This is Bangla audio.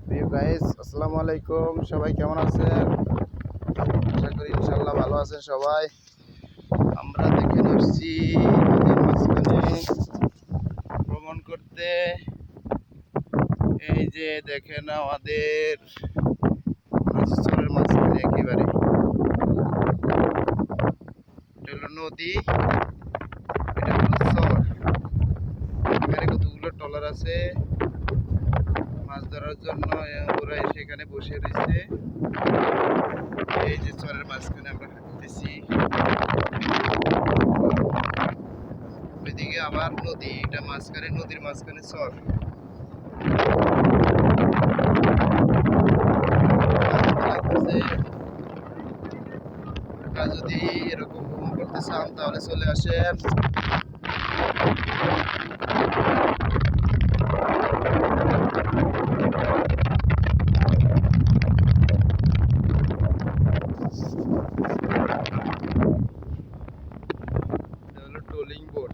প্রিয় গাইস, আসসালামু আলাইকুম। সবাই কেমন আছেন? আশা করি ইনশাআল্লাহ ভালো আছেন সবাই। আমরা দেখেন আসছি নদীর মাঝখানে ভ্রমণ করতে। এই যে দেখেন আমাদের চরের মাঝখানে একেবারে এটা হলো নদী, এটা হলো চর। এখানে কতগুলো ট্রলার আছে মাছ ধরার জন্য। ওরা সেখানে বসে রয়েছে। এই যে চরের মাঝখানে আমরা হাঁটতেছি, ওইদিকে আবার নদী, এটা মাঝখানে নদীর মাঝখানে চর। আপনারা যদি এরকম ভ্রমণ করতে চান তাহলে চলে আসেন। এটা হলো ট্রলিং বোট।